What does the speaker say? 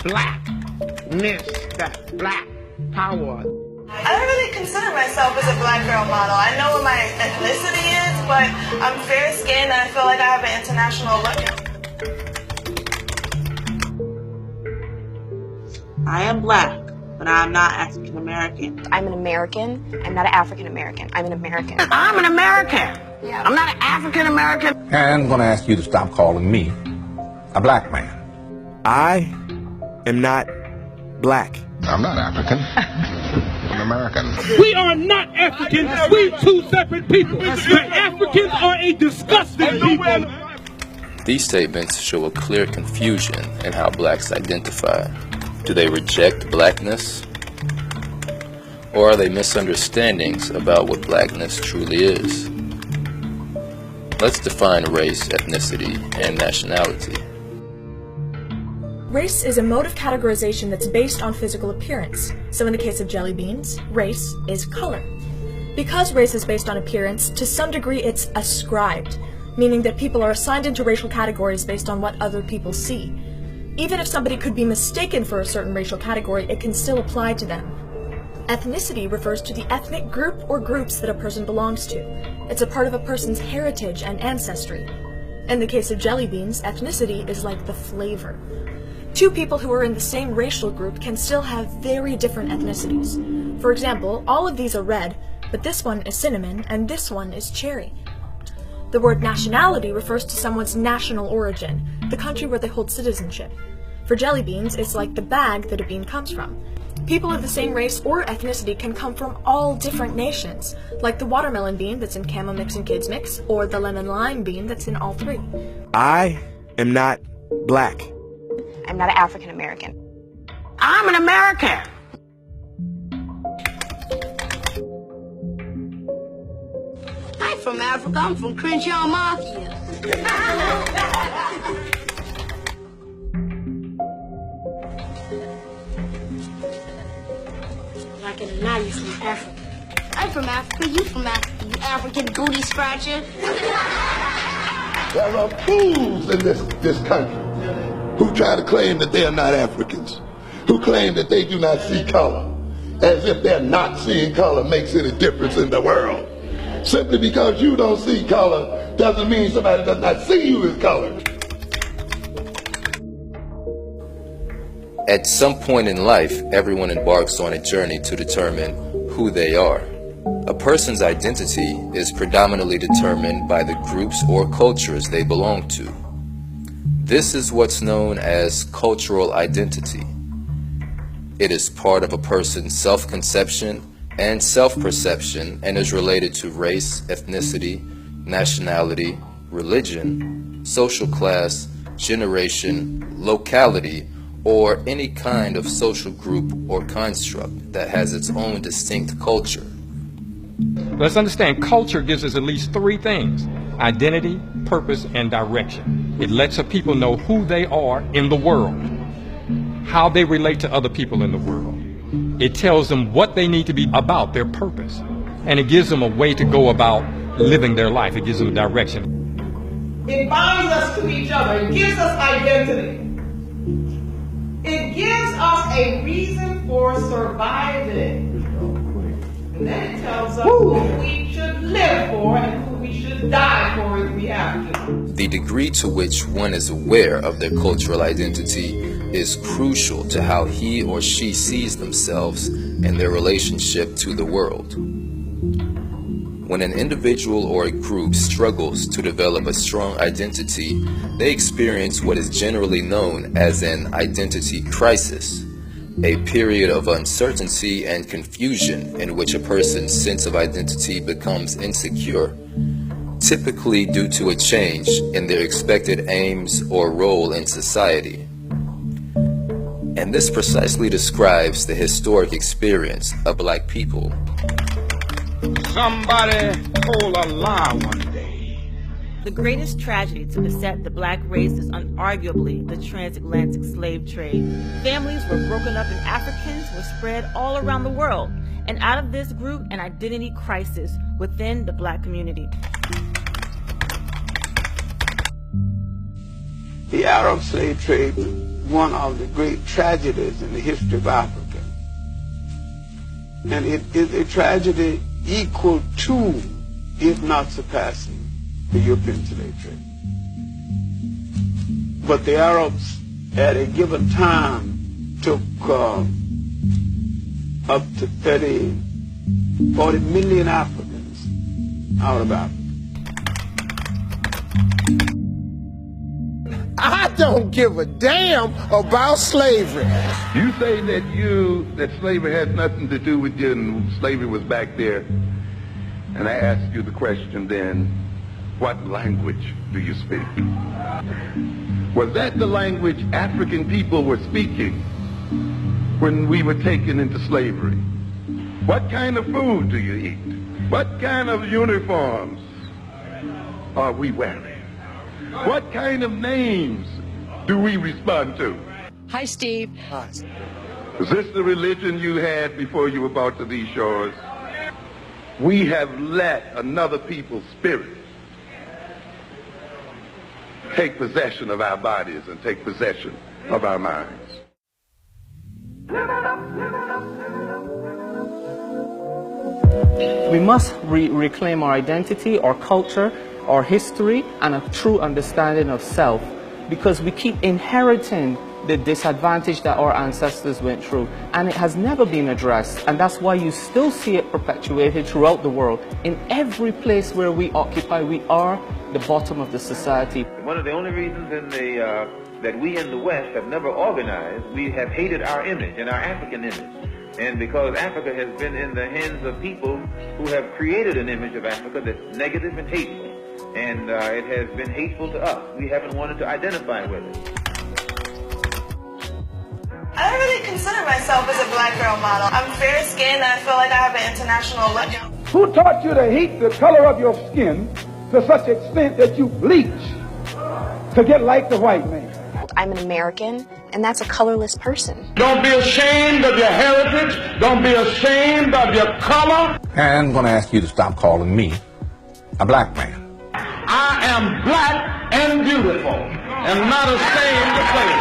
blackness, that black power. I don't really consider myself as a black girl model. I know what my ethnicity is, but I'm fair-skinned and I feel like I have an international look. I am black, but I'm not African American. I'm an American. I'm not an African American. I'm an American. I'm an American. Yeah. I'm not an African American. And I'm going to ask you to stop calling me a black man. I am not black. I'm not African. I'm American. We are not Africans. We two separate people. The Africans are a disgusting people. These statements show a clear confusion in how blacks identify. Do they reject blackness? Or are they misunderstandings about what blackness truly is? Let's define race, ethnicity, and nationality. Race is a mode of categorization that's based on physical appearance. So in the case of jelly beans, race is color. Because race is based on appearance, to some degree it's ascribed, meaning that people are assigned into racial categories based on what other people see. Even if somebody could be mistaken for a certain racial category, it can still apply to them. Ethnicity refers to the ethnic group or groups that a person belongs to. It's a part of a person's heritage and ancestry. In the case of jelly beans, ethnicity is like the flavor. Two people who are in the same racial group can still have very different ethnicities. For example, all of these are red, but this one is cinnamon and this one is cherry. The word nationality refers to someone's national origin, the country where they hold citizenship. For jelly beans, it's like the bag that a bean comes from. People of the same race or ethnicity can come from all different nations, like the watermelon bean that's in Camo Mix and Kids Mix, or the lemon lime bean that's in all three. I am not black. I'm not an African American. I'm an American. I'm from Africa. I'm from Crenshaw Mafia. Like in the 90s from Africa. I'm from Africa. You from Africa. You African booty scratcher. There are fools in this country who try to claim that they are not Africans, who claim that they do not see color, as if their not seeing color makes any difference in the world. Simply because you don't see color doesn't mean somebody does not see you as color. At some point in life, everyone embarks on a journey to determine who they are. A person's identity is predominantly determined by the groups or cultures they belong to. This is what's known as cultural identity. It is part of a person's self-conception and self-perception and is related to race, ethnicity, nationality, religion, social class, generation, locality, or any kind of social group or construct that has its own distinct culture. Let's understand, culture gives us at least three things: identity, purpose, and direction. It lets people know who they are in the world, how they relate to other people in the world. It tells them what they need to be about, their purpose. And it gives them a way to go about living their life. It gives them direction. It binds us to each other. It gives us identity. It gives us a reason for surviving. And then it tells us who we should live for and who we should die for if we have to. The degree to which one is aware of their cultural identity is crucial to how he or she sees themselves and their relationship to the world. When an individual or a group struggles to develop a strong identity, they experience what is generally known as an identity crisis, a period of uncertainty and confusion in which a person's sense of identity becomes insecure, typically due to a change in their expected aims or role in society. And this precisely describes the historic experience of black people. Somebody told a lie one day. The greatest tragedy to beset the black race is unarguably the transatlantic slave trade. Families were broken up and Africans were spread all around the world. And out of this grew an identity crisis within the black community. The Arab slave trade one of the great tragedies in the history of Africa. And it is a tragedy equal to, if not surpassing, the European slave trade. But the Arabs at a given time took up to 40 million Africans out of Africa. I don't give a damn about slavery. You say that slavery has nothing to do with you and slavery was back there. And I ask you the question then, what language do you speak? Was that the language African people were speaking when we were taken into slavery? What kind of food do you eat? What kind of uniforms are we wearing? What kind of names do we respond to? Hi, Steve. Hi. Is this the religion you had before you were brought to these shores? We have let another people's spirit take possession of our bodies and take possession of our minds. We must reclaim our identity, our culture, our history, and a true understanding of self, because we keep inheriting the disadvantage that our ancestors went through, and it has never been addressed, and that's why you still see it perpetuated throughout the world. In every place where we occupy, we are the bottom of the society. One of the only reasons that we in the West have never organized, we have hated our image and our African image. And because Africa has been in the hands of people who have created an image of Africa that's negative and hateful, and it has been hateful to us. We haven't wanted to identify with it. I don't really consider myself as a black girl model. I'm fair-skinned and I feel like I have an international look. Who taught you to hate the color of your skin to such extent that you bleach to get like the white man? I'm an American, and that's a colorless person. Don't be ashamed of your heritage. Don't be ashamed of your color. And I'm going to ask you to stop calling me a black man. I am black and beautiful and not ashamed to say it.